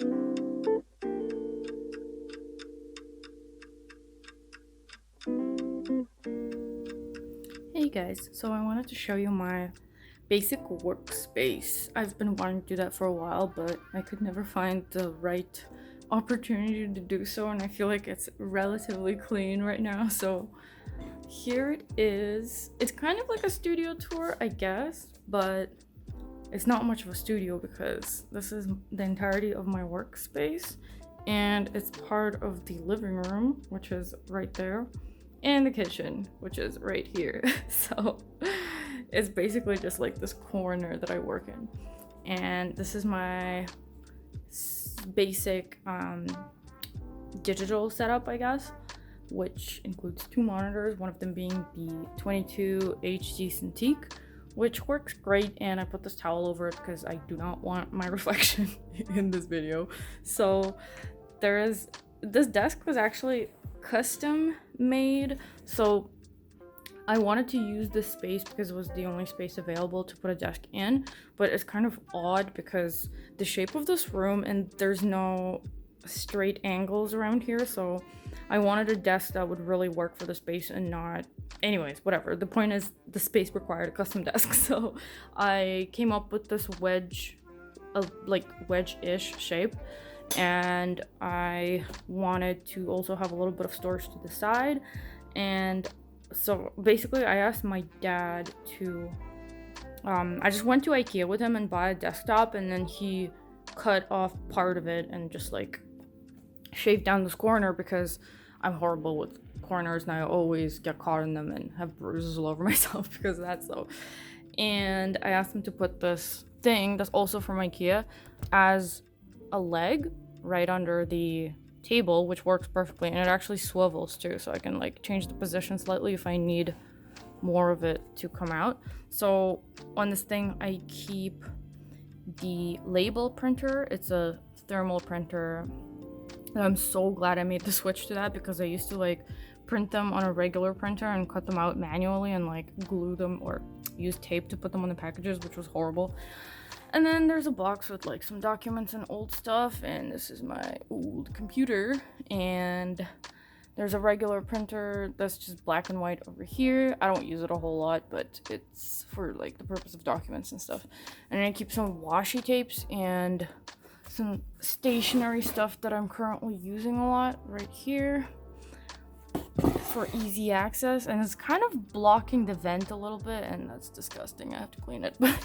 Hey guys, so I wanted to show you my basic workspace. I've been wanting to do that for a while, but I could never find the right opportunity to do so, and I feel like it's relatively clean right now. So here it is. It's kind of like a studio tour, I guess, but it's not much of a studio because this is the entirety of my workspace, and it's part of the living room, which is right there, and the kitchen, which is right here. So it's basically just like this corner that I work in. And this is my basic digital setup, I guess, which includes two monitors, one of them being the 22 HD Cintiq, which works great, and I put this towel over it because I do not want my reflection in this video. So this desk was actually custom made, so I wanted to use this space because it was the only space available to put a desk in, but it's kind of odd because the shape of this room, and there's no straight angles around here, so I wanted a desk that would really work for the space and not, anyways, whatever. The point is the space required a custom desk, so I came up with this wedge, like wedge-ish shape, and I wanted to also have a little bit of storage to the side. And so basically I asked my dad to I just went to IKEA with him and bought a desktop, and then he cut off part of it and just like shaved down this corner because I'm horrible with corners and I always get caught in them and have bruises all over myself because of that. So, and I asked him to put this thing that's also from IKEA as a leg right under the table, which works perfectly, and it actually swivels too, so I can like change the position slightly if I need more of it to come out. So on this thing I keep the label printer. It's a thermal printer. I'm so glad I made the switch to that because I used to like print them on a regular printer and cut them out manually and like glue them or use tape to put them on the packages, which was horrible. And then there's a box with like some documents and old stuff, and this is my old computer, and there's a regular printer that's just black and white over here. I don't use it a whole lot, but it's for like the purpose of documents and stuff. And then I keep some washi tapes and some stationery stuff that I'm currently using a lot right here for easy access, and it's kind of blocking the vent a little bit, and that's disgusting. I have to clean it, but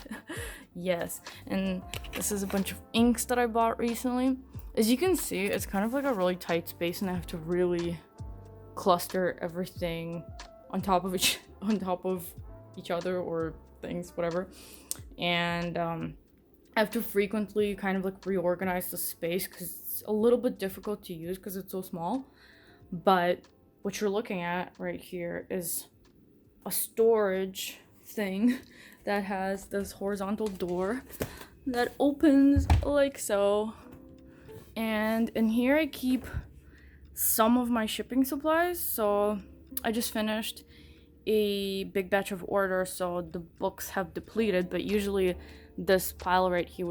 yes. And this is a bunch of inks that I bought recently. As you can see, it's kind of like a really tight space, and I have to really cluster everything on top of each other or things, whatever. And I have to frequently kind of like reorganize the space because it's a little bit difficult to use because it's so small. But what you're looking at right here is a storage thing that has this horizontal door that opens like so. And in here I keep some of my shipping supplies. So I just finished a big batch of orders, so the books have depleted, but usually this pile right here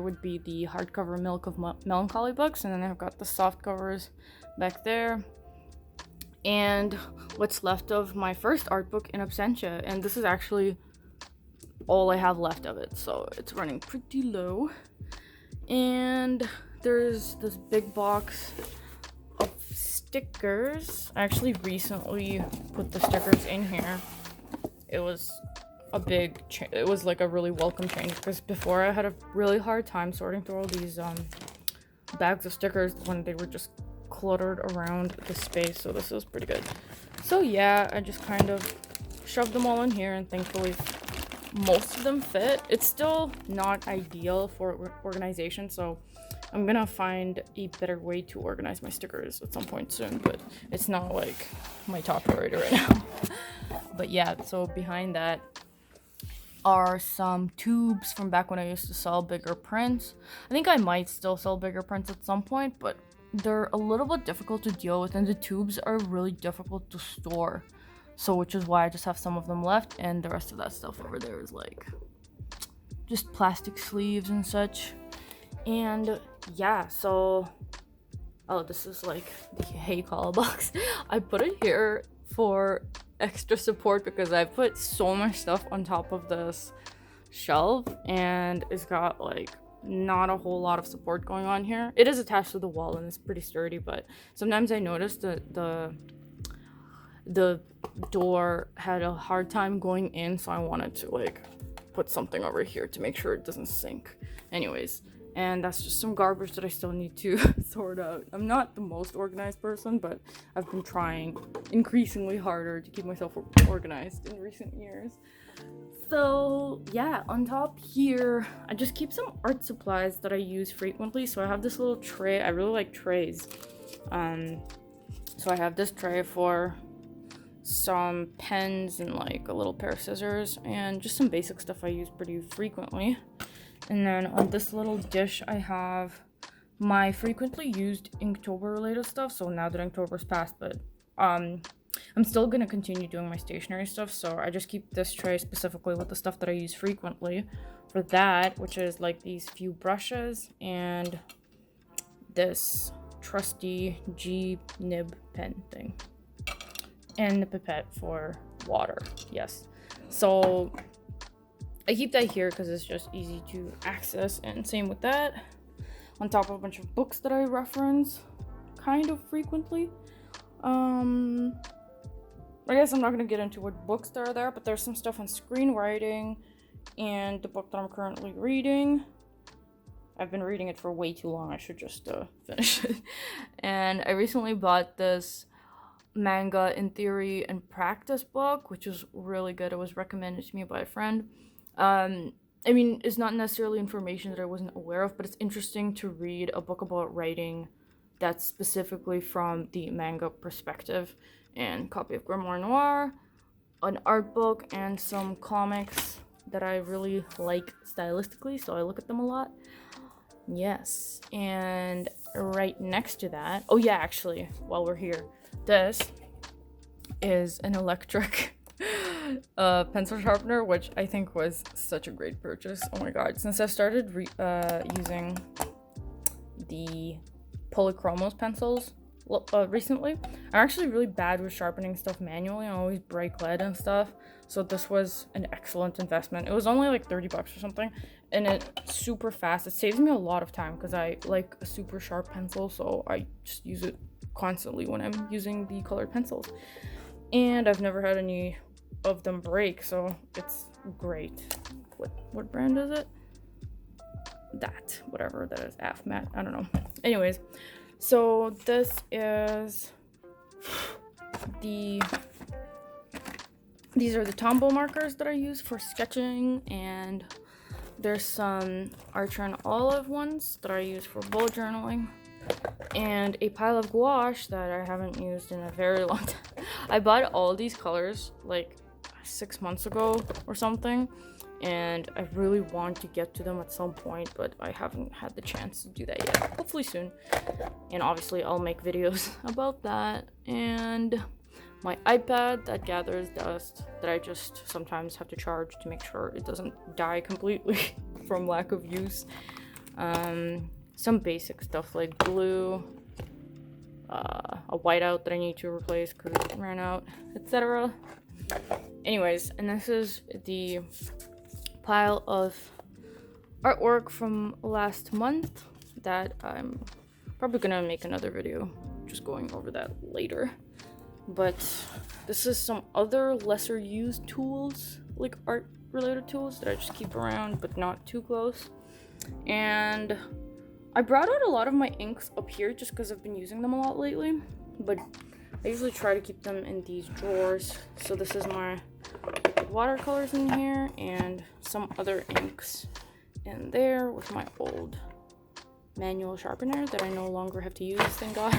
would be the hardcover Milk of Melancholy books, and then I've got the soft covers back there, and what's left of my first art book in absentia, and this is actually all I have left of it, so it's running pretty low. And there's this big box of stickers. I actually recently put the stickers in here. It was a big it was like a really welcome change because before I had a really hard time sorting through all these bags of stickers when they were just cluttered around the space, so this is pretty good. So yeah, I just kind of shoved them all in here, and thankfully most of them fit. It's still not ideal for organization, so I'm gonna find a better way to organize my stickers at some point soon, but it's not like my top priority right now. But yeah, so behind that are some tubes from back when I used to sell bigger prints. I think I might still sell bigger prints at some point, but they're a little bit difficult to deal with, and the tubes are really difficult to store. So which is why I just have some of them left, and the rest of that stuff over there is like just plastic sleeves and such. And yeah, so oh, this is like the hay call box. I put it here for extra support because I put so much stuff on top of this shelf and it's got like not a whole lot of support going on here. It is attached to the wall and it's pretty sturdy, but sometimes I noticed that the door had a hard time going in, so I wanted to like put something over here to make sure it doesn't sink. Anyways, and that's just some garbage that I still need to sort out. I'm not the most organized person, but I've been trying increasingly harder to keep myself organized in recent years. So yeah, on top here, I just keep some art supplies that I use frequently. So I have this little tray. I really like trays. So I have this tray for some pens and like a little pair of scissors and just some basic stuff I use pretty frequently. And then on this little dish I have my frequently used Inktober related stuff. So now that Inktober's passed, but I'm still gonna continue doing my stationery stuff, so I just keep this tray specifically with the stuff that I use frequently for that, which is like these few brushes and this trusty G nib pen thing. And the pipette for water, yes. So I keep that here because it's just easy to access, and same with that. On top of a bunch of books that I reference kind of frequently. I guess I'm not going to get into what books there are there, but there's some stuff on screenwriting and the book that I'm currently reading. I've been reading it for way too long. I should just finish it. And I recently bought this manga in theory and practice book, which was really good. It was recommended to me by a friend. I mean, it's not necessarily information that I wasn't aware of, but it's interesting to read a book about writing that's specifically from the manga perspective. And copy of Grimoire Noir, an art book, and some comics that I really like stylistically, so I look at them a lot. Yes, and right next to that, oh yeah, actually, while we're here, this is an electric pencil sharpener, which I think was such a great purchase. Oh my god, since I started using the polychromos pencils recently, I'm actually really bad with sharpening stuff manually. I always break lead and stuff, so this was an excellent investment. It was only like 30 bucks or something, and it's super fast. It saves me a lot of time because I like a super sharp pencil, so I just use it constantly when I'm using the colored pencils, and I've never had any of them break, so it's great. What brand is it? That, whatever that is, AFMAT, I don't know. Anyways, so this is these are the Tombow markers that I use for sketching, and there's some Archer and Olive ones that I use for bullet journaling, and a pile of gouache that I haven't used in a very long time. I bought all these colors like 6 months ago or something, and I really want to get to them at some point, but I haven't had the chance to do that yet. Hopefully soon. And obviously I'll make videos about that. And my iPad that gathers dust that I just sometimes have to charge to make sure it doesn't die completely from lack of use. Some basic stuff like glue, a whiteout that I need to replace because it ran out, etc. Anyways, and this is the pile of artwork from last month that I'm probably gonna make another video just going over that later. But this is some other lesser used tools, like art related tools that I just keep around but not too close. And I brought out a lot of my inks up here just because I've been using them a lot lately, but I usually try to keep them in these drawers. So this is my watercolors in here and some other inks in there with my old manual sharpener that I no longer have to use, thank god.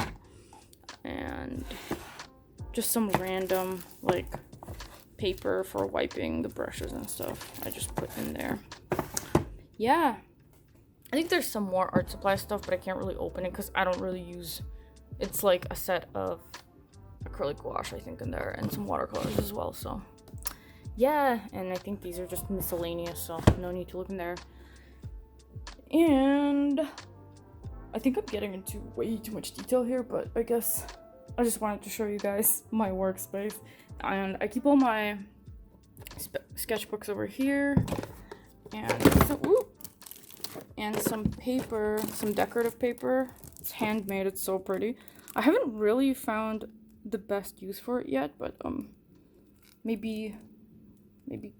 And just some random like paper for wiping the brushes and stuff I just put in there. Yeah, I think there's some more art supply stuff, but I can't really open it because I don't really use, it's like a set of acrylic gouache I think in there and some watercolors as well. So yeah, and I think these are just miscellaneous, so no need to look in there. And I think I'm getting into way too much detail here, but I guess I just wanted to show you guys my workspace. And I keep all my sketchbooks over here, and some paper, some decorative paper. It's handmade, it's so pretty. I haven't really found the best use for it yet, but maybe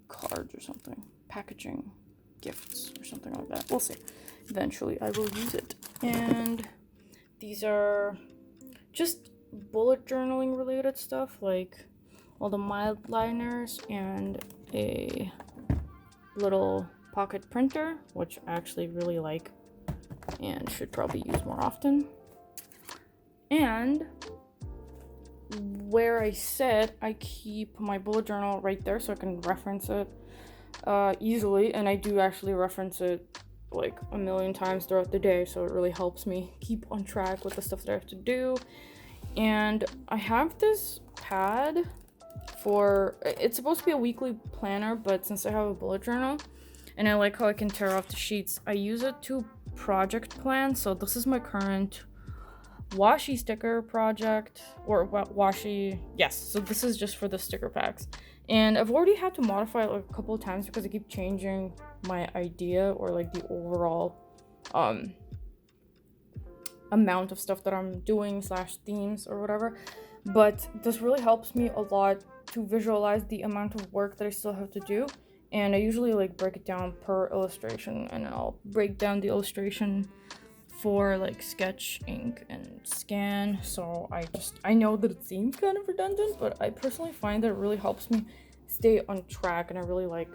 cards or something, packaging, gifts or something like that. We'll see. Eventually I will use it. And these are just bullet journaling related stuff, like all the mild liners and a little pocket printer, which I actually really like and should probably use more often. And where I said I keep my bullet journal right there so I can reference it easily, and I do actually reference it like a million times throughout the day, so it really helps me keep on track with the stuff that I have to do. And I have this pad for, it's supposed to be a weekly planner, but since I have a bullet journal and I like how I can tear off the sheets, I use it to project plan. So this is my current washi sticker project, or washi, yes, so this is just for the sticker packs, and I've already had to modify it like a couple of times because I keep changing my idea or like the overall amount of stuff that I'm doing / themes or whatever. But this really helps me a lot to visualize the amount of work that I still have to do, and I usually like break it down per illustration, and I'll break down the illustration for like sketch, ink, and scan. So I know that it seems kind of redundant, but I personally find that it really helps me stay on track, and I really like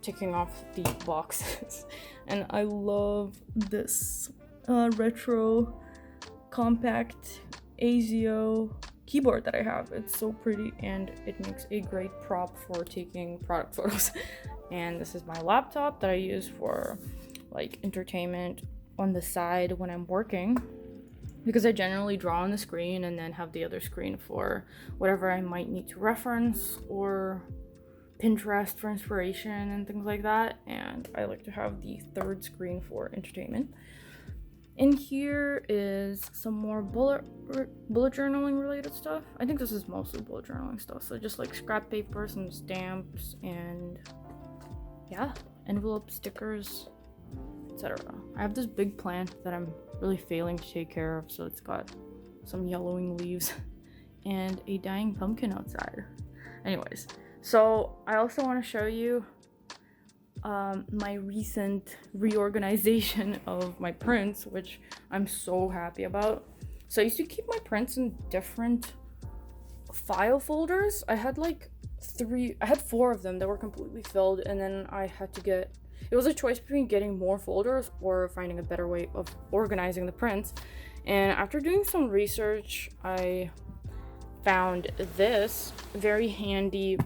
ticking off the boxes. And I love this retro compact ASIO keyboard that I have. It's so pretty and it makes a great prop for taking product photos. And this is my laptop that I use for like entertainment on the side when I'm working, because I generally draw on the screen and then have the other screen for whatever I might need to reference, or Pinterest for inspiration and things like that. And I like to have the third screen for entertainment. In here is some more bullet journaling related stuff. I think this is mostly bullet journaling stuff, so just like scrap paper, some stamps, and yeah, envelope stickers, etc. I have this big plant that I'm really failing to take care of, so it's got some yellowing leaves and a dying pumpkin outside. Anyways, so I also want to show you my recent reorganization of my prints, which I'm so happy about. So I used to keep my prints in different file folders. I had four of them that were completely filled, and then it was a choice between getting more folders or finding a better way of organizing the prints. And after doing some research, I found this very handy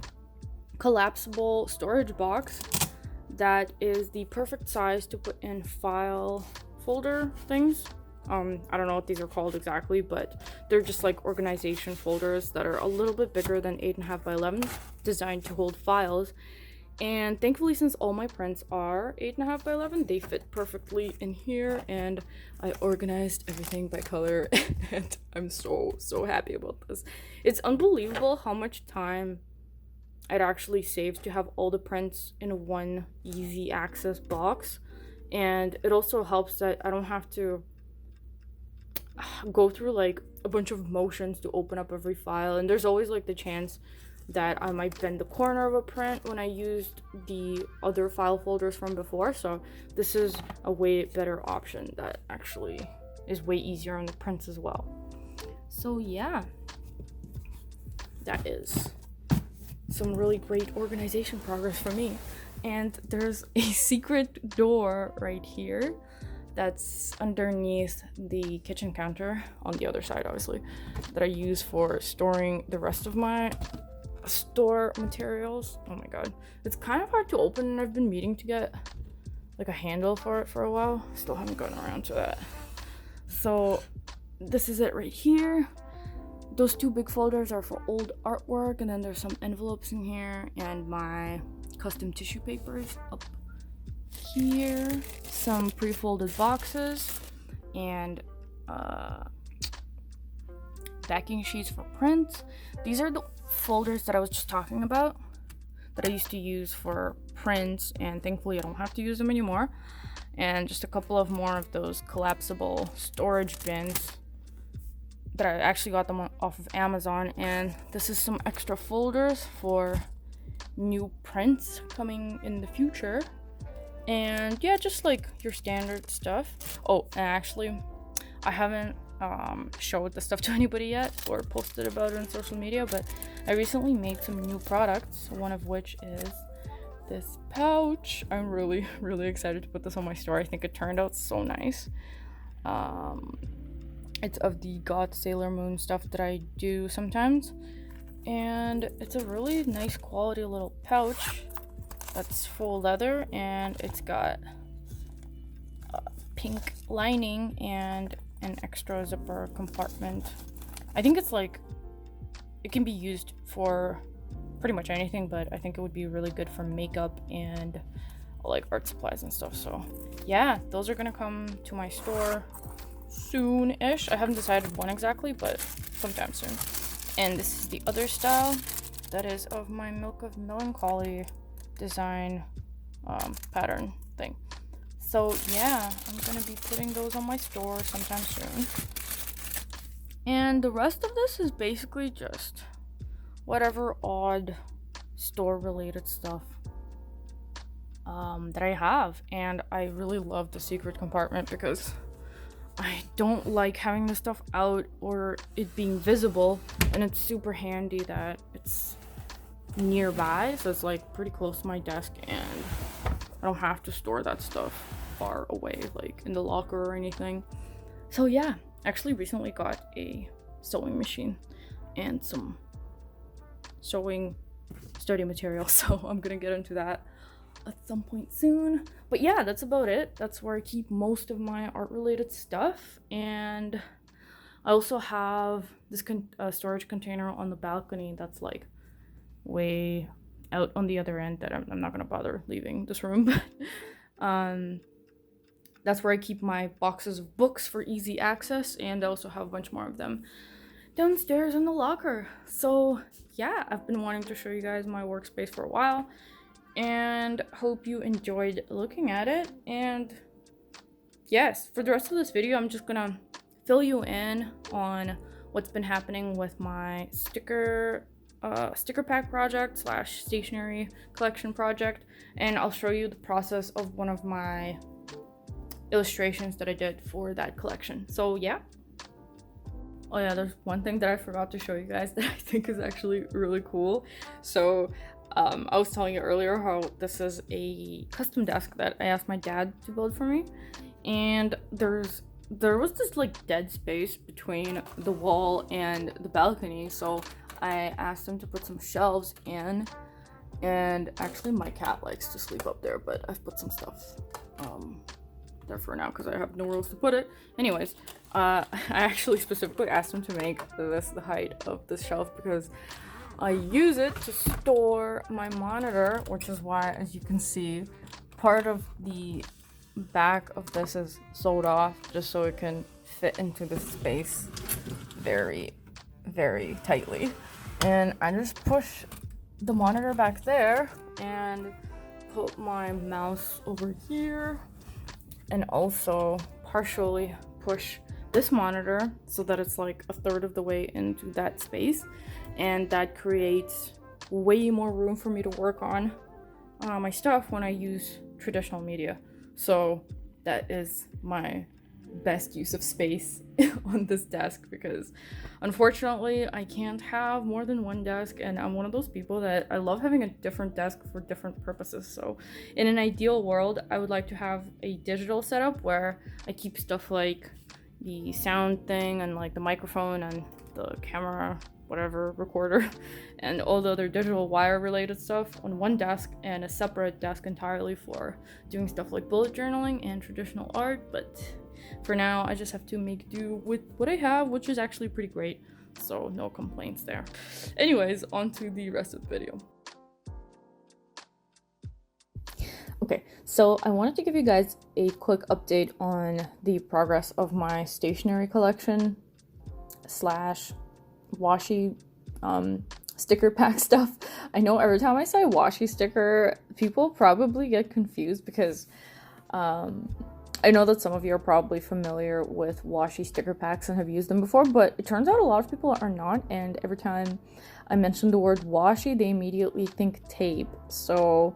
collapsible storage box that is the perfect size to put in file folder things. I don't know what these are called exactly, but they're just like organization folders that are a little bit bigger than 8.5 by 11, designed to hold files. And thankfully, since all my prints are 8.5 by 11, they fit perfectly in here, and I organized everything by color, and I'm so happy about this. It's unbelievable how much time it actually saves to have all the prints in one easy access box. And it also helps that I don't have to go through like a bunch of motions to open up every file, and there's always like the chance that I might bend the corner of a print when I used the other file folders from before. So this is a way better option that actually is way easier on the prints as well. So yeah, that is some really great organization progress for me. And there's a secret door right here that's underneath the kitchen counter on the other side, obviously, that I use for storing the rest of my store materials. Oh my god, it's kind of hard to open, and I've been meaning to get like a handle for it for a while. Still haven't gotten around to that. So this is it right here. Those two big folders are for old artwork, and then there's some envelopes in here and my custom tissue papers up here, some pre-folded boxes, and backing sheets for prints. These are the folders that I was just talking about that I used to use for prints, and thankfully I don't have to use them anymore. And just a couple of more of those collapsible storage bins that I actually got them off of Amazon. And this is some extra folders for new prints coming in the future. And yeah, just like your standard stuff. Oh, and actually I haven't showed the stuff to anybody yet or posted about it on social media, but I recently made some new products, one of which is this pouch. I'm really excited to put this on my store. I think it turned out so nice. It's of the God Sailor Moon stuff that I do sometimes, and it's a really nice quality little pouch that's full leather, and it's got a pink lining and an extra zipper compartment. I think it's like, it can be used for pretty much anything, but I think it would be really good for makeup and like art supplies and stuff. So yeah, those are gonna come to my store soon-ish. I haven't decided when exactly, but sometime soon. And this is the other style that is of my Milk of Melancholy design pattern thing. So yeah, I'm gonna be putting those on my store sometime soon. And the rest of this is basically just whatever odd store related stuff that I have. And I really love the secret compartment because I don't like having this stuff out or it being visible, and it's super handy that it's nearby, so it's like pretty close to my desk and I don't have to store that stuff far away like in the locker or anything. So yeah, actually recently got a sewing machine and some sewing study material, so I'm gonna get into that at some point soon. But yeah, that's about it. That's where I keep most of my art related stuff. And I also have this storage container on the balcony that's like way out on the other end that I'm not gonna bother leaving this room, but that's where I keep my boxes of books for easy access, and I also have a bunch more of them downstairs in the locker. So yeah, I've been wanting to show you guys my workspace for a while, and hope you enjoyed looking at it. And yes, for the rest of this video, I'm just gonna fill you in on what's been happening with my sticker pack project / stationery collection project, and I'll show you the process of one of my illustrations that I did for that collection. So yeah. Oh yeah, there's one thing that I forgot to show you guys that I think is actually really cool. So I was telling you earlier how this is a custom desk that I asked my dad to build for me, and there was this like dead space between the wall and the balcony, so I asked him to put some shelves in. And actually my cat likes to sleep up there, but I've put some stuff there for now because I have nowhere else to put it. Anyways, I actually specifically asked him to make this the height of this shelf because I use it to store my monitor, which is why, as you can see, part of the back of this is sewed off just so it can fit into the space very tightly. And I just push the monitor back there and put my mouse over here, and also partially push this monitor so that it's like a third of the way into that space, and that creates way more room for me to work on my stuff when I use traditional media. So that is my best use of space on this desk, because unfortunately I can't have more than one desk, and I'm one of those people that I love having a different desk for different purposes. So in an ideal world, I would like to have a digital setup where I keep stuff like the sound thing and like the microphone and the camera, whatever, recorder, and all the other digital wire related stuff on one desk, and a separate desk entirely for doing stuff like bullet journaling and traditional art. But for now, I just have to make do with what I have, which is actually pretty great, so no complaints there. Anyways, on to the rest of the video. Okay, so I wanted to give you guys a quick update on the progress of my stationery collection slash washi sticker pack stuff. I know every time I say washi sticker, people probably get confused because I know that some of you are probably familiar with washi sticker packs and have used them before, but it turns out a lot of people are not, and every time I mention the word washi, they immediately think tape. So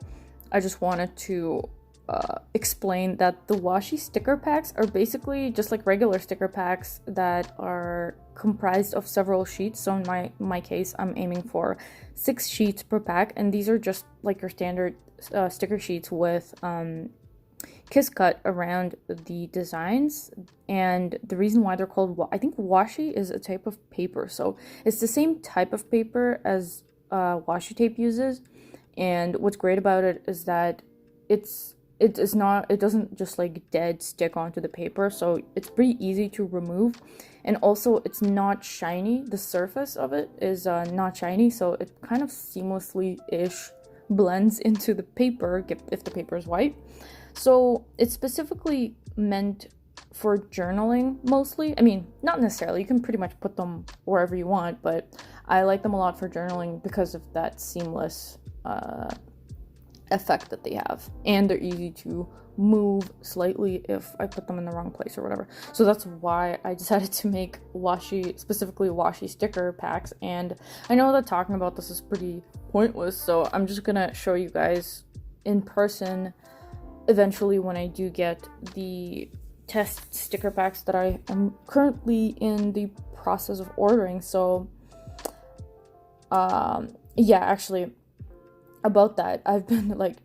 I just wanted to explain that the washi sticker packs are basically just like regular sticker packs that are comprised of several sheets. So in my case, I'm aiming for 6 sheets per pack, and these are just like your standard sticker sheets with kiss cut around the designs. And the reason why they're called, I think washi is a type of paper, so it's the same type of paper as washi tape uses. And what's great about it is that it doesn't just like dead stick onto the paper, so it's pretty easy to remove. And also it's not shiny. The surface of it is not shiny, so it kind of seamlessly ish blends into the paper if the paper is white. So it's specifically meant for journaling mostly. I mean, not necessarily, you can pretty much put them wherever you want, but I like them a lot for journaling because of that seamless effect that they have, and they're easy to move slightly if I put them in the wrong place or whatever. So that's why I decided to make specifically washi sticker packs. And I know that talking about this is pretty pointless, so I'm just gonna show you guys in person eventually when I do get the test sticker packs that I am currently in the process of ordering. So yeah, actually, about that, I've been like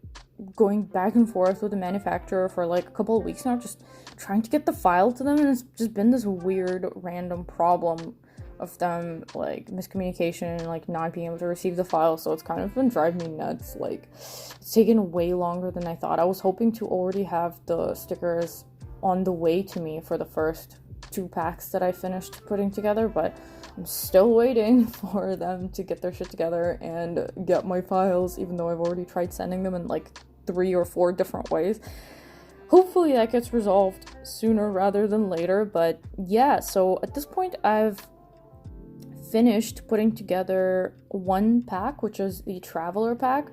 going back and forth with the manufacturer for like a couple of weeks now, just trying to get the file to them, and it's just been this weird random problem of them like miscommunication and like not being able to receive the file. So it's kind of been driving me nuts. Like, it's taken way longer than I thought. I was hoping to already have the stickers on the way to me for the first 2 packs that I finished putting together, but I'm still waiting for them to get their shit together and get my files, even though I've already tried sending them in like 3 or 4 different ways. Hopefully that gets resolved sooner rather than later. But yeah, so at this point I've finished putting together 1 pack, which is the traveler pack.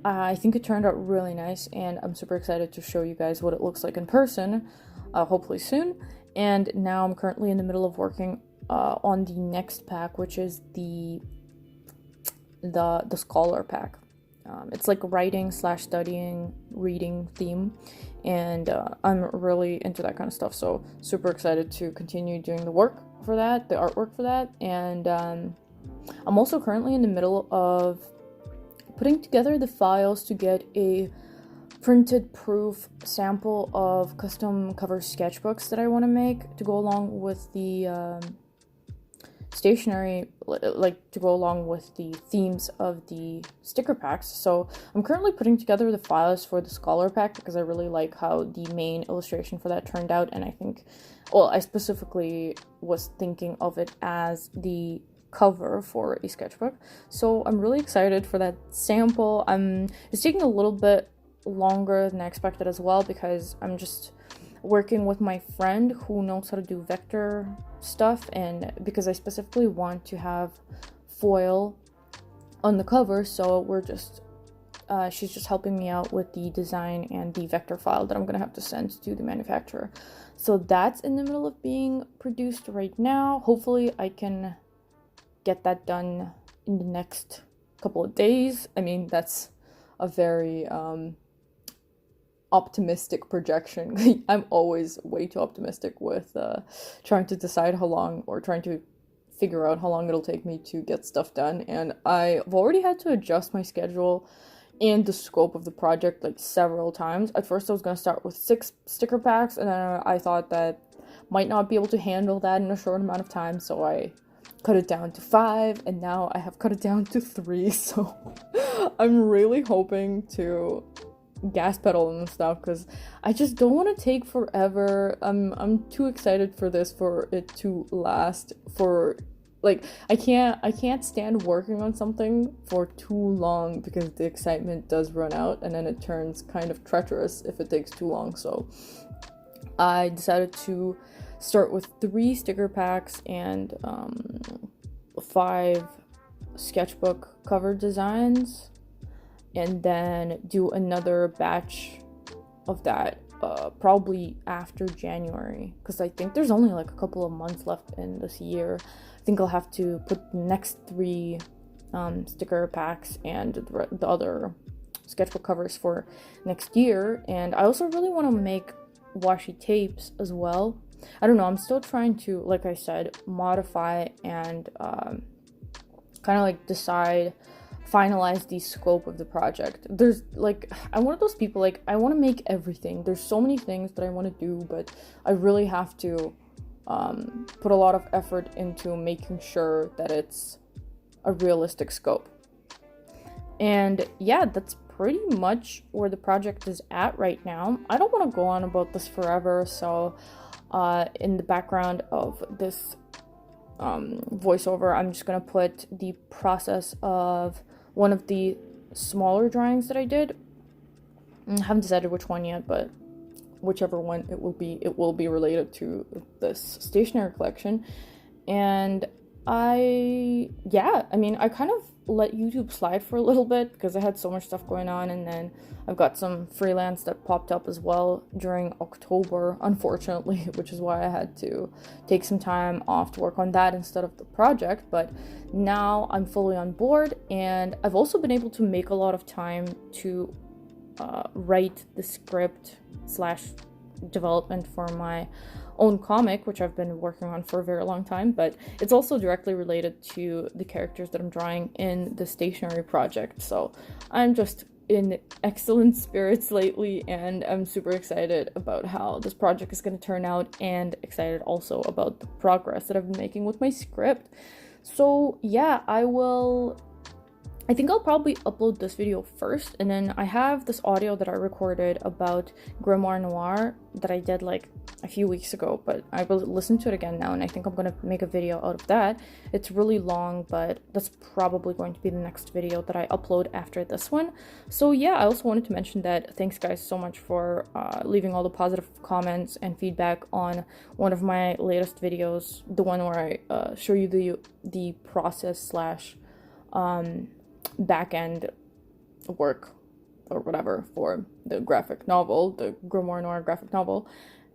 I think it turned out really nice, and I'm super excited to show you guys what it looks like in person, hopefully soon. And now I'm currently in the middle of working on the next pack, which is the scholar pack. It's like writing / studying, reading theme, and I'm really into that kind of stuff, so super excited to continue doing the work for that, the artwork for that. And I'm also currently in the middle of putting together the files to get a printed proof sample of custom cover sketchbooks that I want to make to go along with the stationery, like to go along with the themes of the sticker packs. So I'm currently putting together the files for the scholar pack because I really like how the main illustration for that turned out, and I think, well, I specifically was thinking of it as the cover for a sketchbook. So I'm really excited for that sample. It's taking a little bit longer than I expected as well, because I'm just working with my friend who knows how to do vector stuff, and because I specifically want to have foil on the cover, so we're just she's just helping me out with the design and the vector file that I'm gonna have to send to the manufacturer. So that's in the middle of being produced right now. Hopefully I can get that done in the next couple of days. I mean, that's a very optimistic projection. I'm always way too optimistic with trying to decide how long, or trying to figure out how long it'll take me to get stuff done. And I've already had to adjust my schedule and the scope of the project like several times. At first I was going to start with 6 sticker packs, and then I thought that might not be able to handle that in a short amount of time, so I cut it down to 5, and now I have cut it down to 3. So I'm really hoping to gas pedal and stuff, because I just don't want to take forever. I'm too excited for this, for it to last for like I can't stand working on something for too long because the excitement does run out and then it turns kind of treacherous if it takes too long. So I decided to start with 3 sticker packs and 5 sketchbook cover designs, and then do another batch of that probably after January, because I think there's only like a couple of months left in this year. I think I'll have to put the next 3 sticker packs and the other sketchbook covers for next year. And I also really want to make washi tapes as well. I don't know, I'm still trying to, like I said, modify and kind of like finalize the scope of the project. There's like, I'm one of those people, like, I want to make everything. There's so many things that I want to do, but I really have to put a lot of effort into making sure that it's a realistic scope. And yeah, that's pretty much where the project is at right now. I don't want to go on about this forever, so in the background of this voiceover, I'm just gonna put the process of one of the smaller drawings that I did. I haven't decided which one yet, but whichever one it will be related to this stationery collection. And I kind of let YouTube slide for a little bit because I had so much stuff going on, and then I've got some freelance that popped up as well during October, unfortunately, which is why I had to take some time off to work on that instead of the project. But now I'm fully on board, and I've also been able to make a lot of time to write the script / development for my own comic, which I've been working on for a very long time, but it's also directly related to the characters that I'm drawing in the stationery project. So I'm just in excellent spirits lately, and I'm super excited about how this project is going to turn out, and excited also about the progress that I've been making with my script. So yeah, I think I'll probably upload this video first, and then I have this audio that I recorded about Grimoire Noir that I did like a few weeks ago, but I will listen to it again now, and I think I'm going to make a video out of that. It's really long, but that's probably going to be the next video that I upload after this one. So yeah, I also wanted to mention that thanks guys so much for leaving all the positive comments and feedback on one of my latest videos, the one where I show you the process / back-end work or whatever for the graphic novel, the Grimoire Noir graphic novel.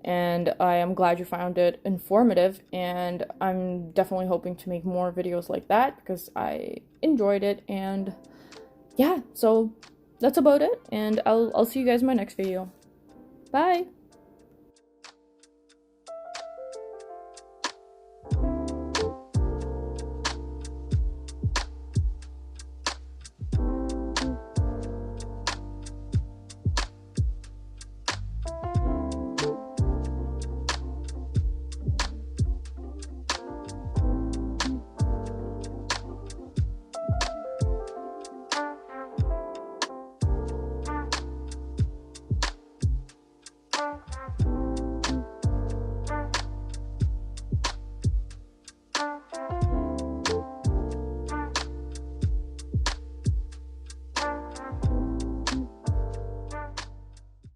And I am glad you found it informative, and I'm definitely hoping to make more videos like that because I enjoyed it. And yeah, so that's about it, and I'll see you guys in my next video. Bye!